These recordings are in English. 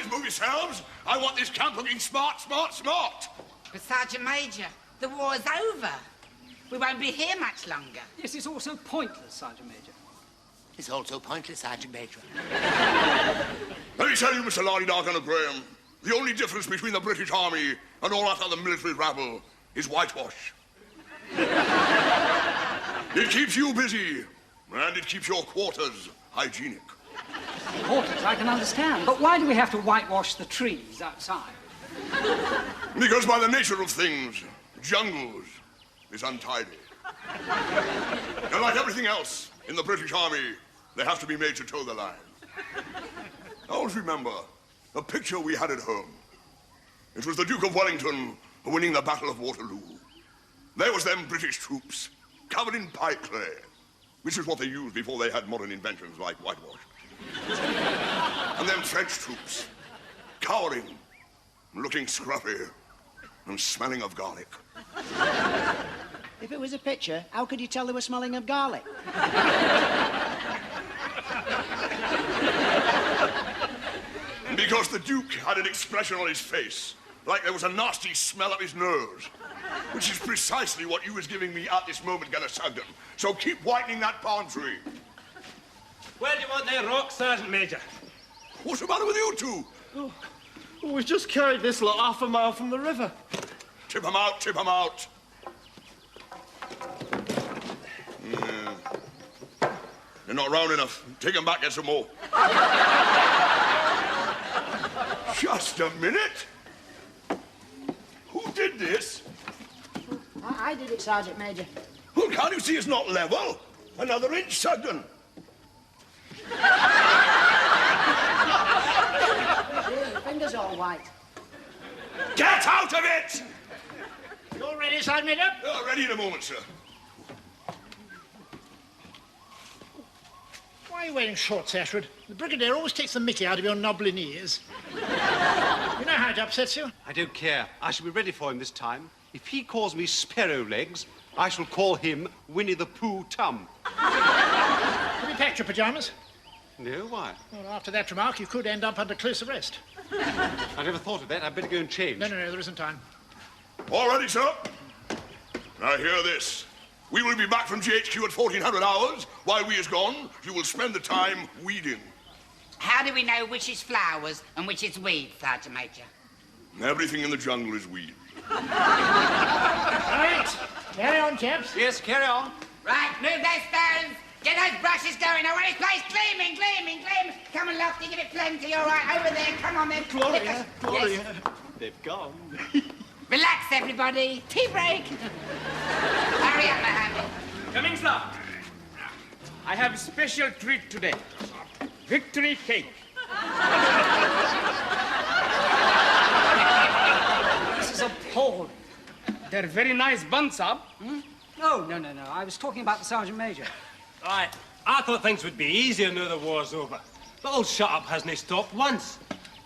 boys, move yourselves. I want this camp looking smart, smart, smart. But, Sergeant Major, the war's over. We won't be here much longer. Yes, it's also pointless, Sergeant Major. It's also pointless, Sergeant Major. Let me tell you, Mr. Lardy-Dargan of Graham, the only difference between the British Army and all that other military rabble is whitewash. It keeps you busy, and it keeps your quarters hygienic. Quarters, I can understand. But why do we have to whitewash the trees outside? Because by the nature of things, jungles is untidy. And like everything else in the British Army, they have to be made to toe the line. I always remember a picture we had at home. It was the Duke of Wellington winning the Battle of Waterloo. There was them British troops, covered in pipe clay, which is what they used before they had modern inventions like whitewash. And them French troops, cowering, looking scruffy, and smelling of garlic. If it was a picture, how could you tell they were smelling of garlic? Because the Duke had an expression on his face, like there was a nasty smell up his nose, which is precisely what you was giving me at this moment, Gunner Sugden. So keep whitening that palm tree. Where do you want their rocks, Sergeant Major? What's the matter with you two? Oh, we've just carried this lot half a mile from the river. Tip 'em out, tip 'em out. They're not round enough. Take 'em back, get some more. Just a minute. Who did this? I did it, Sergeant Major. Well, can't you see it's not level? Another inch, Sugden. Your finger's all white. Get out of it! You all ready, Sergeant Major? Ready in a moment, sir. Why are you wearing shorts, Ashford? The Brigadier always takes the mickey out of your knobbling ears. You know how it upsets you? I don't care. I shall be ready for him this time. If he calls me Sparrow Legs, I shall call him Winnie the Pooh Tum. Have you packed your pyjamas? No, why? Well, after that remark, you could end up under close arrest. I never thought of that. I'd better go and change. No, there isn't time. All ready, sir? Now hear this. We will be back from GHQ at 1400 hours. While we is gone, you will spend the time weeding. How do we know which is flowers and which is weed, Sergeant Major? Everything in the jungle is weed. All right. Carry on, chaps. Yes, carry on. Right, move those stones. Get those brushes going. I want this place gleaming, gleaming, gleaming. Come on, Lofty, give it plenty. All right, over there. Come on, then. Gloria, Gloria. Yes. They've gone. Relax, everybody. Tea break. Hurry up, Mohammed. Coming, sir. I have a special treat today. Victory cake. This is appalling. They're very nice buns, sir. No. I was talking about the Sergeant Major. I thought things would be easier now the war's over. The old shut-up hasn't stopped once.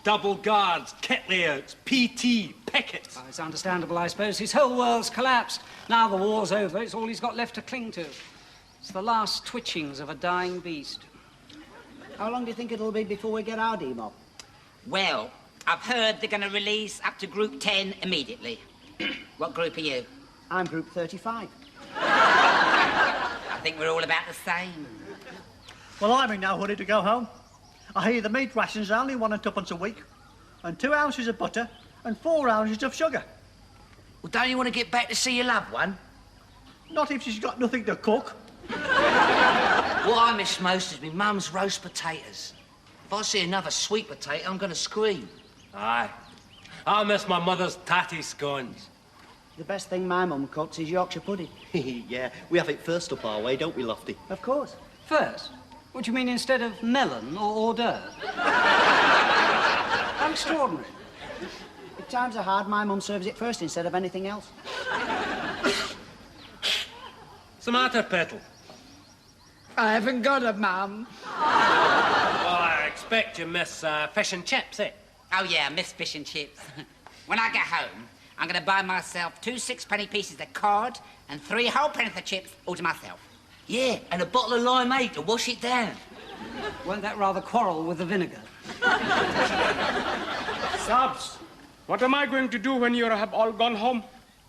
Double guards, kit layouts, PT, pickets. Well, it's understandable, I suppose. His whole world's collapsed. Now the war's over, it's all he's got left to cling to. It's the last twitchings of a dying beast. How long do you think it'll be before we get our D-mob? Well, I've heard they're going to release up to Group 10 immediately. What group are you? I'm Group 35. I think we're all about the same. Well, I'm in no hurry to go home. I hear the meat rations are only 1 and 2pence a week, and 2 ounces of butter, and 4 ounces of sugar. Well, don't you want to get back to see your loved one? Not if she's got nothing to cook. What I miss most is my mum's roast potatoes. If I see another sweet potato, I'm going to scream. Aye. I miss my mother's tatty scones. The best thing my mum cooks is Yorkshire pudding. Yeah, we have it first up our way, don't we, Lofty? Of course. First? What do you mean instead of melon or hors d'oeuvre? How extraordinary. If times are hard, my mum serves it first instead of anything else. What's the matter, Petal? I haven't got a mum. Well, I expect you miss fish and chips, eh? Oh, yeah, I miss fish and chips. When I get home, I'm going to buy myself 2 six-penny pieces of cod and 3 whole pennies of chips all to myself. Yeah, and a bottle of limeade to wash it down. Won't that rather quarrel with the vinegar? Sabs, what am I going to do when you have all gone home?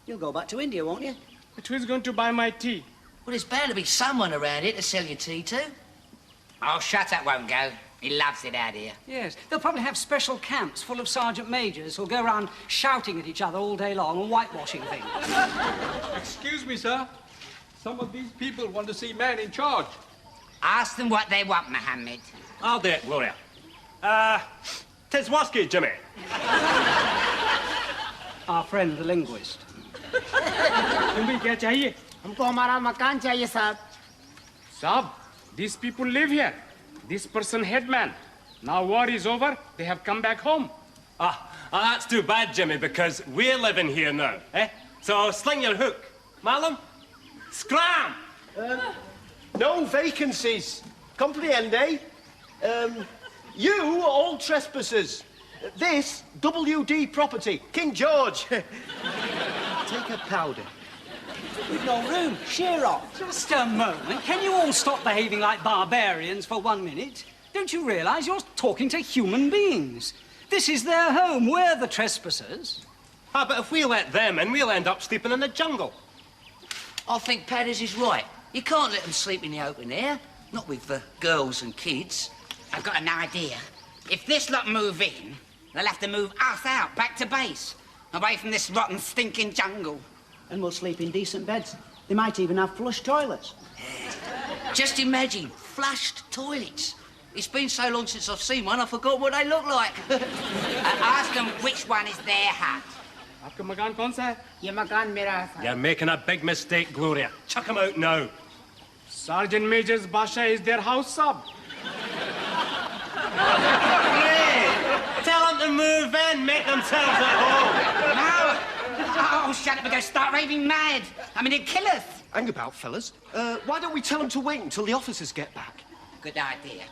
You'll go back to India, won't you? But who's going to buy my tea? Well, there's bound to be someone around here to sell you tea to. Oh, shut up, won't go. He loves it out here. Yes, they'll probably have special camps full of sergeant majors who'll go around shouting at each other all day long and whitewashing things. Excuse me, sir. Some of these people want to see man in charge. Ask them what they want, Mohammed. I'll do it, Gloria. Tezwaski, Jimmy. Our friend, the linguist. तुम्हें क्या चाहिए? हमको हमारा मकान चाहिए साहब. Sab, these people live here. This person headman. Now war is over, they have come back home. That's too bad, Jimmy, because we're living here now, eh? So sling your hook. Malum, scram! No vacancies. Comprehende? You are all trespassers. This, WD property, King George. Take a powder. We've no room. Sheer off. Just a moment. Can you all stop behaving like barbarians for 1 minute? Don't you realise you're talking to human beings? This is their home. We're the trespassers. But if we let them in, we'll end up sleeping in the jungle. I think Padders is right. You can't let them sleep in the open air. Not with the girls and kids. I've got an idea. If this lot move in, they'll have to move us out, back to base. Away from this rotten, stinking jungle. And we'll sleep in decent beds. They might even have flush toilets. Just imagine, flushed toilets. It's been so long since I've seen one, I forgot what they look like. Ask them which one is their hut. आपका मकान कौन सा है? ये मकान मेरा है साहब. You're making a big mistake, Gloria. Chuck him out now. Sergeant Major's Basha is their house, sub. Yeah. Tell them to move in, make themselves at home. No. Oh, shut up and go start raving mad. I mean, he'd kill us. Hang about, fellas. Why don't we tell them to wait until the officers get back? Good idea.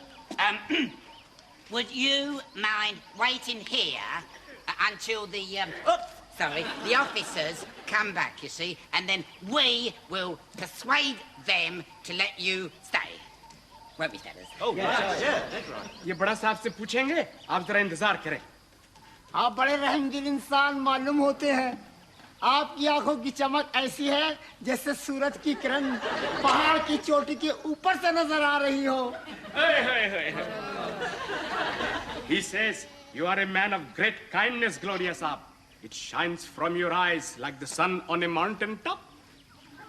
Would you mind waiting here until the, the officers come back, you see, and then we will persuade them to let you stay. Won't we, fellas? Oh, yeah, that's right. ये बड़ा साहब से पूछेंगे, आप जरा इंतजार करें. आप बड़े रहमदिल इंसान मालूम होते हैं. आपकी आंखों की चमक ऐसी है जैसे सूरज की किरण पहाड़ की चोटी के ऊपर से नजर आ रही हो. He says, you are a man of great kindness, Gloria Saab. It shines from your eyes like the sun on a mountain top.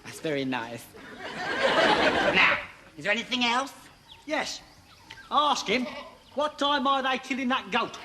That's very nice. Now, is there anything else? Yes. Ask him, what time are they killing that goat?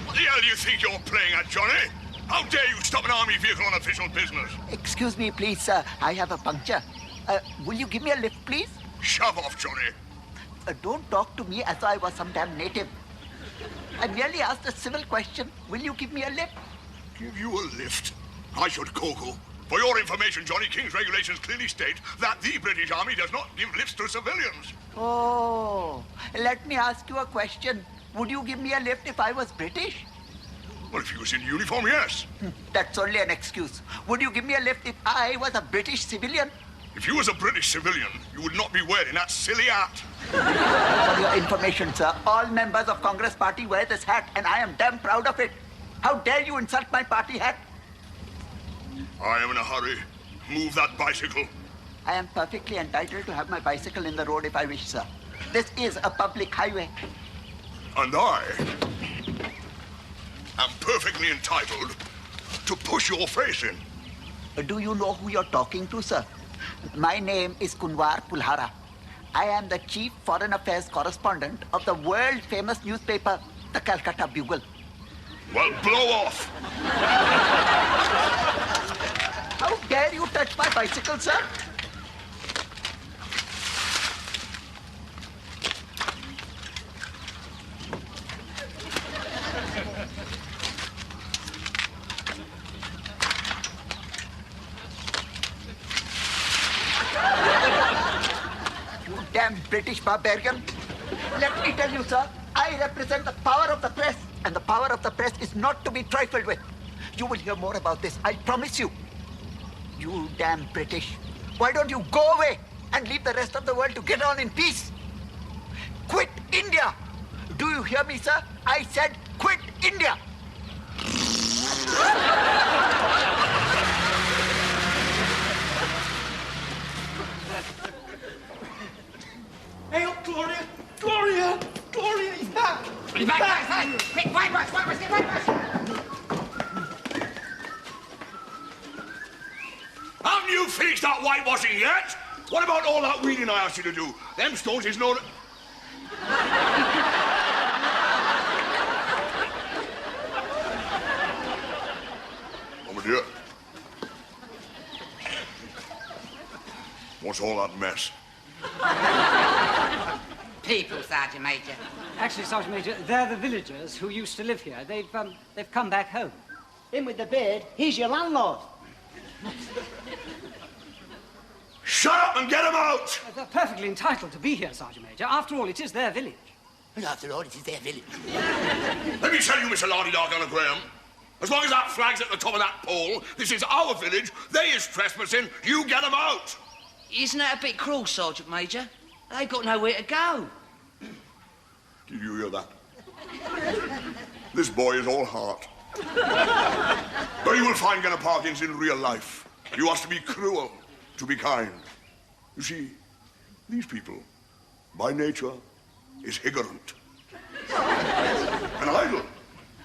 What the hell do you think you're playing at, Johnny? How dare you stop an army vehicle on official business? Excuse me, please, sir. I have a puncture. Will you give me a lift, please? Shove off, Johnny. Don't talk to me as though I was some damn native. I merely asked a civil question. Will you give me a lift? Give you a lift? I should coco. For your information, Johnny, King's regulations clearly state that the British Army does not give lifts to civilians. Oh, let me ask you a question. Would you give me a lift if I was British? Well, if he was in uniform, yes. That's only an excuse. Would you give me a lift if I was a British civilian? If you was a British civilian, you would not be wearing that silly hat. For your information, sir, all members of Congress Party wear this hat, and I am damn proud of it. How dare you insult my party hat? I am in a hurry. Move that bicycle. I am perfectly entitled to have my bicycle in the road if I wish, sir. This is a public highway. And I am perfectly entitled to push your face in. Do you know who you're talking to, sir? My name is Kunwar Pulhara. I am the chief foreign affairs correspondent of the world-famous newspaper, the Calcutta Bugle. Well, blow off. How dare you touch my bicycle, sir? You damn British barbarian. Let me tell you, sir, I represent the power of the press, and the power of the press is not to be trifled with. You will hear more about this, I promise you. You damn British. Why don't you go away and leave the rest of the world to get on in peace? Quit India. Do you hear me, sir? I said quit India. Hey, up, Gloria! Gloria! Gloria, he's back! He's back! Quick, whitewash! Get whitewash! Haven't you finished that whitewashing yet? What about all that weeding I asked you to do? Them stones is no... Oh, my dear. What's all that mess? People, Sergeant Major. Actually, Sergeant Major, they're the villagers who used to live here. They've come back home. Him with the beard, he's your landlord. Shut up and get them out! They're perfectly entitled to be here, Sergeant Major. After all, it is their village. And after all, it is their village. Let me tell you, Mr. Lardy-Dark Graham, as long as that flag's at the top of that pole, this is our village, they is trespassing, you get them out! Isn't that a bit cruel, Sergeant Major? They've got nowhere to go. Did you hear that? This boy is all heart. But you will find Gunner Parkins in real life. You has to be cruel to be kind. You see, these people, by nature, is ignorant and idle.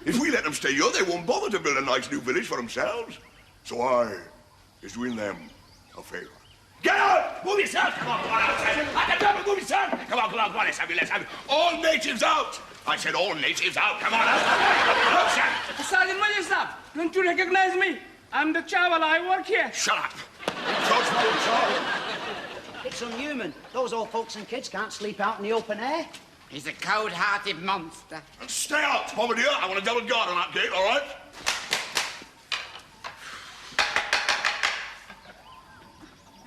If we let them stay here, they won't bother to build a nice new village for themselves. So I is doing them a favor. Get out! Move yourself! Come on, outside. I can move yourself! Come on, let's have it. All natives out! I said all natives out. Come on, outside. Sergeant Major, sir, don't you recognize me? I'm the Chawal. I work here. Shut up. It's unhuman. Those old folks and kids can't sleep out in the open air. He's a cold-hearted monster. And stay out, Mama dear. I want a double guard on that gate, all right?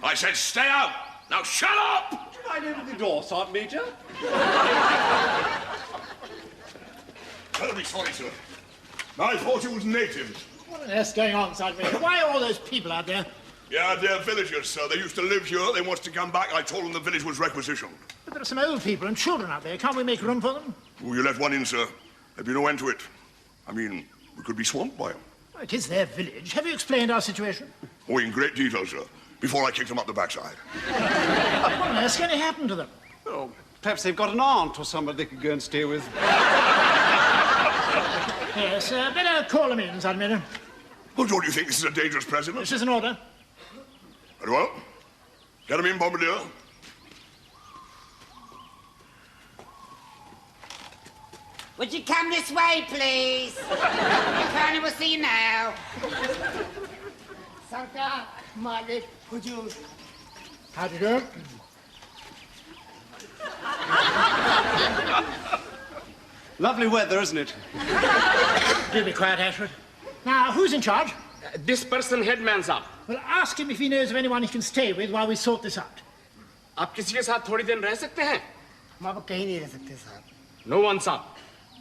I said stay out. Now shut up! Would you mind opening the door, Sergeant Major? Terribly sorry, sir. I thought you was natives. What on earth's going on, Sergeant Major? Why are all those people out there? Yeah, they're villagers, sir. They used to live here. They wants to come back. I told them the village was requisitioned. But there are some old people and children out there. Can't we make room for them? Oh, you let one in, sir. There'd be no end to it. I mean, we could be swamped by them. Oh, it is their village. Have you explained our situation? Oh, in great detail, sir. Before I kicked them up the backside. What on earth's going to happen to them? Oh, perhaps they've got an aunt or somebody they could go and stay with. Yes, better call them in, Sergeant Major. Well, don't you think this is a dangerous precedent? This is an order. Very well. Get them in, Bombardier. Would you come this way, please? Colonel will see you now. Sarkar, Malik, Hujur. How'd you do? Lovely weather, isn't it? Do be quiet, Ashford. Now, who's in charge? This person headman, sir. Well, ask him if he knows of anyone he can stay with while we sort this out. आप किसी के साथ थोड़ी दिन रह सकते हैं? हम अब कहीं नहीं रह सकते, साहब. No one, sir.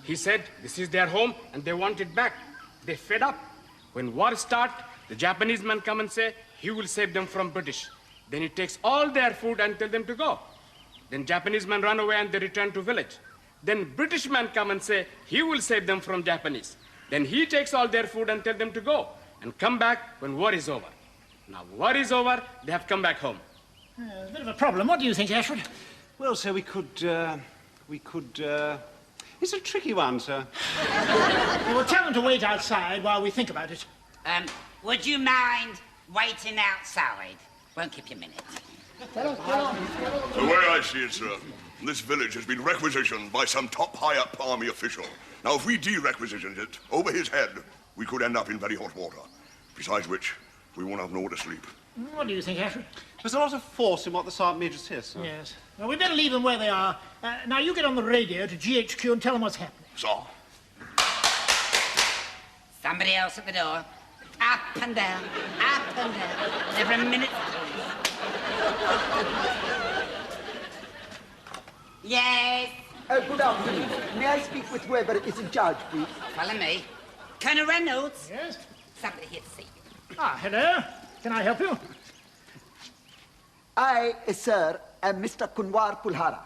He said this is their home and they want it back. They fed up. When war starts, the Japanese men come and say he will save them from British. Then he takes all their food and tell them to go. Then Japanese men run away and they return to village. Then British men come and say he will save them from Japanese. Then he takes all their food and tell them to go and come back when war is over. Now war is over, they have come back home. A bit of a problem. What do you think, Ashford? Well, sir, we could, it's a tricky one, sir. We'll tell them to wait outside while we think about it. Would you mind waiting outside? Won't keep you a minute. The way I see it, sir, this village has been requisitioned by some top high-up army official. Now, if we de-requisitioned it over his head, we could end up in very hot water. Besides which, we won't have nowhere to sleep. What do you think, Ashford? There's a lot of force in what the Sergeant Major says, sir. Yes. Well, we'd better leave them where they are. Now, you get on the radio to GHQ and tell them what's happening. Sir. Somebody else at the door. Up and down, up and down. Every minute. Yes? Good afternoon. May I speak with whoever is in charge, please? Follow me. Colonel Reynolds. Yes? Somebody here to see you. Ah, hello. Can I help you? I, sir, am Mr. Kunwar Pulhara,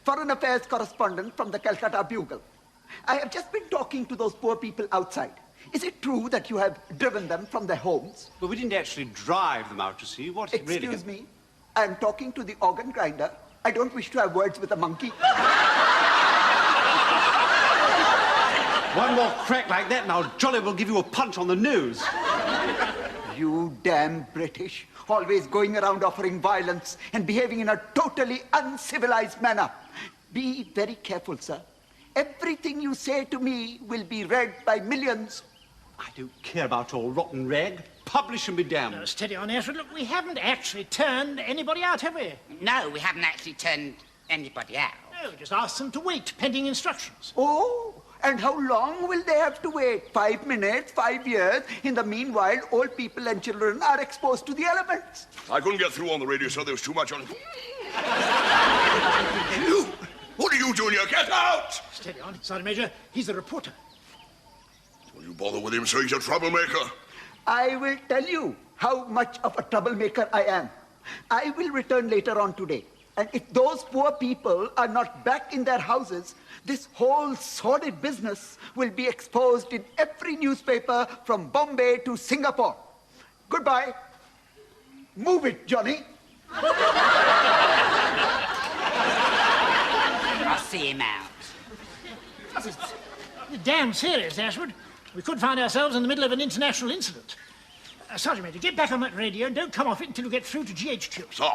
Foreign Affairs correspondent from the Calcutta Bugle. I have just been talking to those poor people outside. Is it true that you have driven them from their homes? Well, we didn't actually drive them out, you see. What really... Excuse me. I am talking to the organ grinder. I don't wish to have words with a monkey. One more crack like that and I'll jolly well give you a punch on the nose. You damn British. Always going around offering violence and behaving in a totally uncivilized manner. Be very careful, sir. Everything you say to me will be read by millions. I don't care about your rotten rag. Publish and be damned. No, steady on, Ashford. Look, we haven't actually turned anybody out, have we? No, we haven't actually turned anybody out. No, we just asked them to wait, pending instructions. Oh, and how long will they have to wait? 5 minutes, 5 years? In the meanwhile, old people and children are exposed to the elements. I couldn't get through on the radio, so there was too much on... You! What are you doing here? Get out! Steady on, Sergeant Major. He's the reporter. Don't you bother with him, sir. He's a troublemaker. I will tell you how much of a troublemaker I am. I will return later on today. And if those poor people are not back in their houses, this whole sordid business will be exposed in every newspaper from Bombay to Singapore. Goodbye. Move it, Johnny. I'll see him out. You're damn serious, Ashford. We could find ourselves in the middle of an international incident. Sergeant Major, get back on that radio and don't come off it until you get through to GHQ. Sir.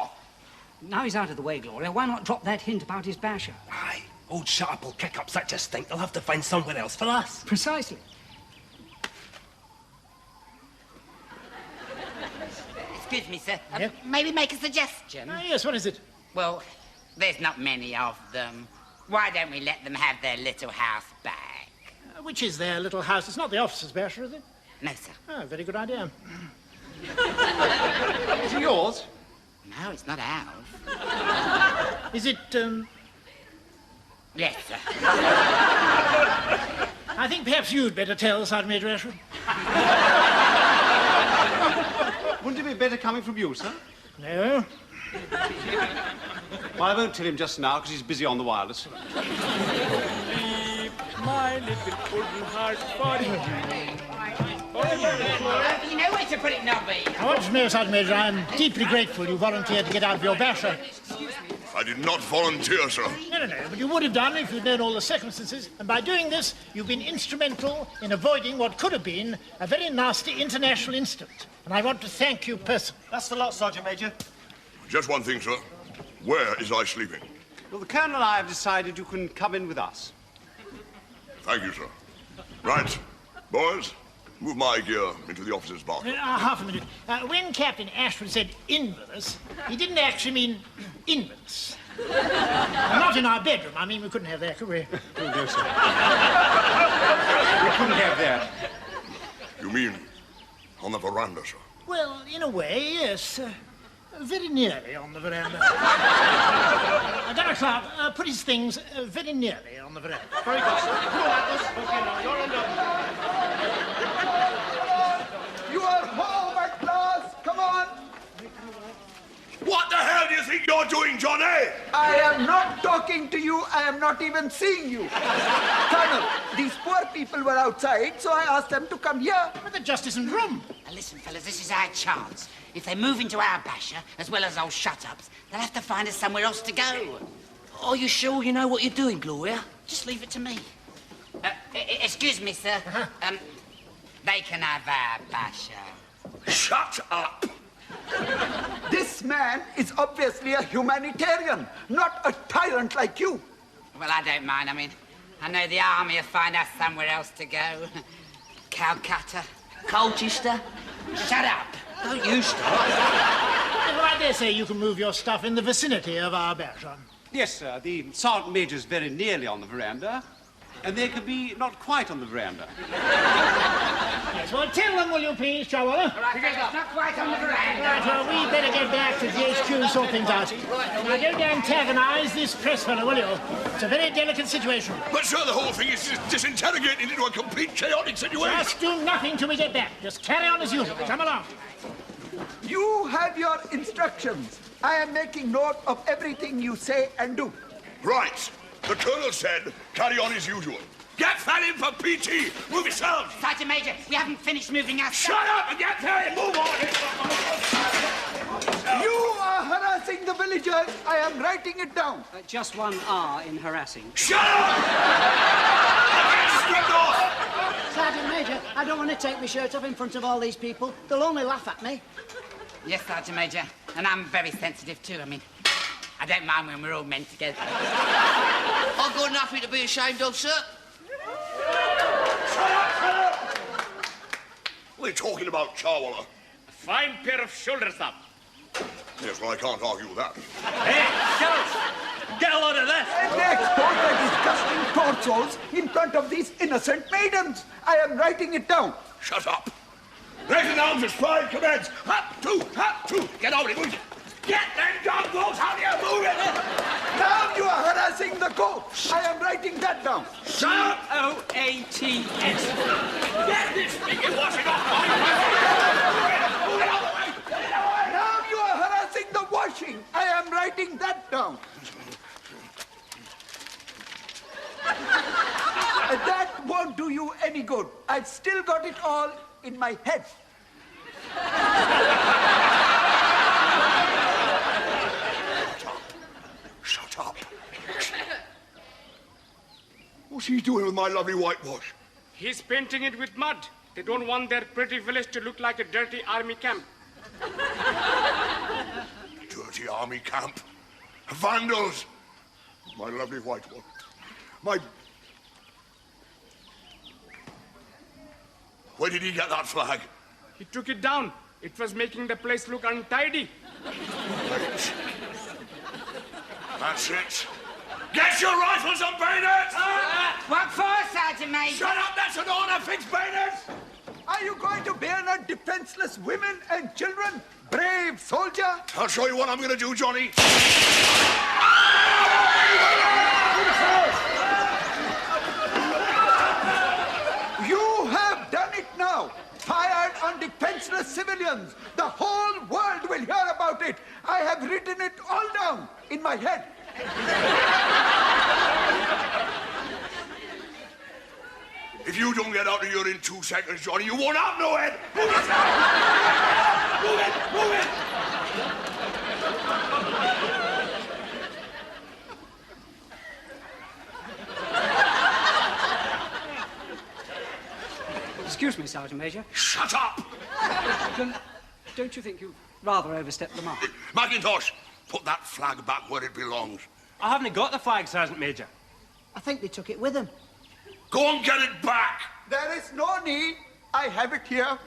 Now he's out of the way, Gloria, why not drop that hint about his basher? Aye. Old Sharp will kick up such a stink, they'll have to find somewhere else for us. Precisely. Excuse me, sir. Yeah? Maybe make a suggestion. Yes, what is it? Well, there's not many of them. Why don't we let them have their little house back? Which is their little house? It's not the officer's basher, is it? No, sir. Oh, very good idea. Is it yours? No, it's not ours. Is it, Yes, sir. I think perhaps you'd better tell Sergeant Major Ashford. Wouldn't it be better coming from you, sir? No. Well, I won't tell him just now, because he's busy on the wireless. My little golden heart for You know where to put it, Nobby. I want to know, Sergeant Major, I'm deeply grateful you volunteered to get out of your basher. I did not volunteer, sir. No, but you would have done if you'd known all the circumstances. And by doing this, you've been instrumental in avoiding what could have been a very nasty international incident. And I want to thank you personally. That's the lot, Sergeant Major. Just one thing, sir. Where is I sleeping? Well, the Colonel and I have decided you can come in with us. Thank you, sir. Right. Boys, move my gear into the officer's box. Half a minute. When Captain Ashford said inverness, he didn't actually mean inverness. Not in our bedroom. I mean, we couldn't have that, could we? Oh, no, sir. We couldn't have that. You mean on the veranda, sir? Well, in a way, yes. Very nearly on the veranda. Dr. Clark, put his things very nearly on the veranda. Very good, sir. Okay, now, you're under. You are home at last. Come on. What the hell do you think you're doing, Johnny? I am not talking to you. I am not even seeing you. Colonel, these poor people were outside, so I asked them to come here. But there just isn't room. Now listen, fellas, this is our chance. If they move into our basher, as well as old shut-ups, they'll have to find us somewhere else to go. Are you sure you know what you're doing, Gloria? Just leave it to me. Excuse me, sir. They can have our basher. Shut up! This man is obviously a humanitarian, not a tyrant like you. Well, I don't mind. I mean, I know the army will find us somewhere else to go. Calcutta. Colchester? Shut up. Don't you stop. Well, I dare say you can move your stuff in the vicinity of our basher. Yes, sir. The Sergeant Major's very nearly on the veranda. And they could be not quite on the veranda. Yes, well, tell them, will you please, Chawala? Not quite on the veranda. Right, well, we better get back to the HQ and sort things out. Now, don't antagonize this press fellow, will you? It's a very delicate situation. But, sir, the whole thing is just disintegrating into a complete chaotic situation. Just do nothing till we get back. Just carry on as usual. Come along. You have your instructions. I am making note of everything you say and do. Right. The Colonel said, carry on as usual. Get fat in for PT. Move yourselves. Sergeant Major, we haven't finished moving our Shut up and get there and move on. You are harassing the villagers. I am writing it down. Just one R in harassing. Shut up! Sergeant Major, I don't want to take my shirt off in front of all these people. They'll only laugh at me. Yes, Sergeant Major, and I'm very sensitive too. I mean, I don't mind when we're all men together. I've got nothing to be ashamed of, sir. Shut up! What are you talking about, Chawala? A fine pair of shoulders up. Yes, well, I can't argue with that. Hey, girls! Get a load of this! And they expose their disgusting torsos in front of these innocent maidens. I am writing it down. Shut up. Raising arms as pride commands. Up, two, up, two. Get over it, will you? Get them dog balls out here, move it! Now you are harassing the court. I am writing that down. Shut up! O-A-T-S. Get this stinking washing off! Move it out of the way! Get it away! Now you are harassing the washing. I am writing that down. That won't do you any good. I've still got it all in my head. Shut up. What's he doing with my lovely whitewash? He's painting it with mud. They don't want their pretty village to look like a dirty army camp. Dirty army camp. Vandals. My lovely whitewash. My... Where did he get that flag? He took it down. It was making the place look untidy. Right. That's it. Get your rifles and bayonets! What for, Sergeant Major? Shut up, that's an order. Fix bayonets! Are you going to bayonet defenseless women and children, brave soldier? I'll show you what I'm going to do, Johnny. You have done it now. Fired on defenseless civilians. The whole world will hear about it. I have written it all down in my head. If you don't get out of here in 2 seconds, Johnny, you won't have no head. Move it! Move it! Move it! Excuse me, Sergeant Major. Shut up! Don't you think you've rather overstepped the mark? Macintosh, put that flag back where it belongs. I haven't got the flag, Sergeant Major. I think they took it with them. Go and get it back! There is no need. I have it here.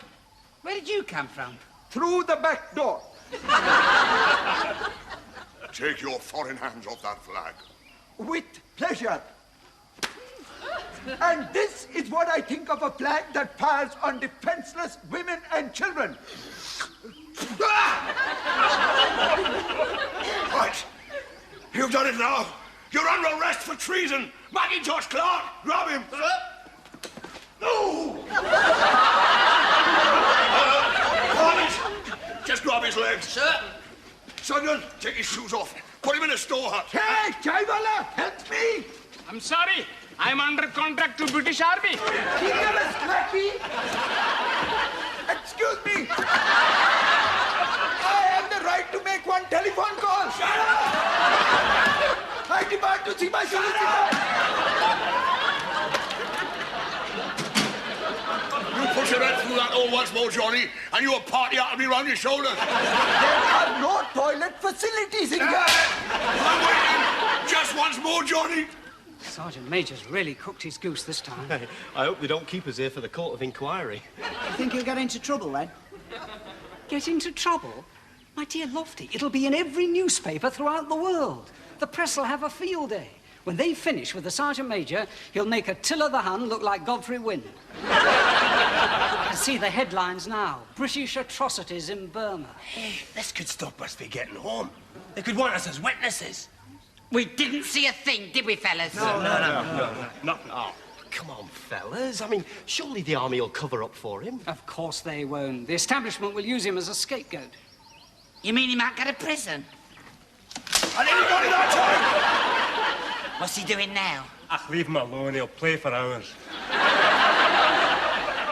Where did you come from? Through the back door. Take your foreign hands off that flag. With pleasure. And this is what I think of a flag that fires on defenseless women and children. Right. You've done it now. You're under arrest for treason. Macintosh Clark, grab him. No! Just grab his legs. Sir? Sergeant, take his shoes off. Put him in a store hut. Hey, Chaiwala, help me! I'm sorry. I'm under contract to British Army. Serious, Mackie? Excuse me. I have the right to make one telephone call. Shut up! I demand to see my solicitor. You push your head through that hole once more, Johnny, and you a party out of me round your shoulders. There are no toilet facilities in here. I'm waiting. Just once more, Johnny. Sergeant Major's really cooked his goose this time. I hope they don't keep us here for the court of inquiry. You think he'll get into trouble then? Get into trouble? My dear Lofty, it'll be in every newspaper throughout the world. The press will have a field day. When they finish with the Sergeant Major, he'll make Attila the Hun look like Godfrey Wynne. I see the headlines now. British atrocities in Burma. Hey, this could stop us from getting home. They could want us as witnesses. We didn't see a thing, did we, fellas? No. Nothing. Oh, come on, fellas. I mean, surely the army will cover up for him. Of course they won't. The establishment will use him as a scapegoat. You mean he might go to prison? I didn't want that What's he doing now? Leave him alone, he'll play for hours.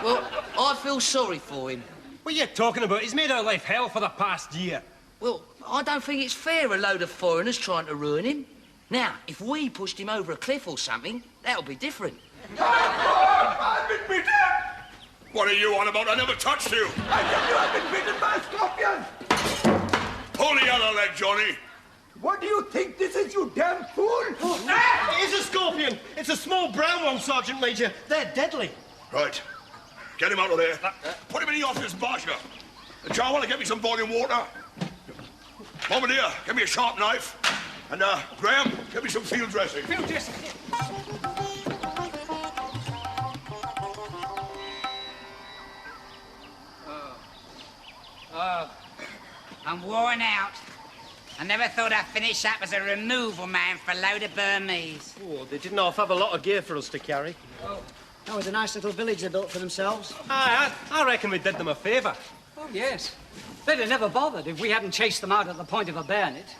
Well, I feel sorry for him. What are you talking about? He's made our life hell for the past year. Well, I don't think it's fair a load of foreigners trying to ruin him. Now, if we pushed him over a cliff or something, that'll be different. I've been beaten! What are you on about? I never touched you! I tell you, I've been bitten by a scorpion! Pull the other leg, Johnny. What do you think this is, you damn fool? It is a scorpion. It's a small brown one, Sergeant Major. They're deadly. Right. Get him out of there. Put him in the office, Barsha. John, want to get me some boiling water? Bombardier, get me a sharp knife. And, Graham, get me some field dressing. Field dressing. I'm worn out. I never thought I'd finish up as a removal man for a load of Burmese. Oh, they didn't half have a lot of gear for us to carry. That was a nice little village they built for themselves. I reckon we did them a favour. Oh, yes. They'd have never bothered if we hadn't chased them out at the point of a bayonet.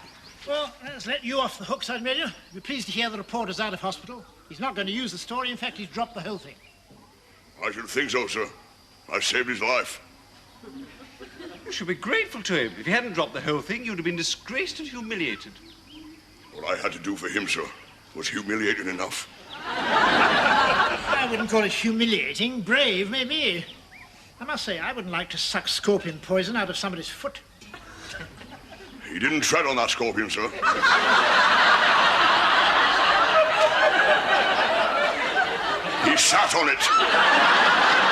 Well, let's let you off the hook, Sergeant Major. We're pleased to hear the reporter's out of hospital. He's not going to use the story. In fact, he's dropped the whole thing. I should think so, sir. I've saved his life. You should be grateful to him. If he hadn't dropped the whole thing, you'd have been disgraced and humiliated. What I had to do for him, sir, was humiliating enough. I wouldn't call it humiliating. Brave, maybe. I must say, I wouldn't like to suck scorpion poison out of somebody's foot. He didn't tread on that scorpion, sir. He sat on it.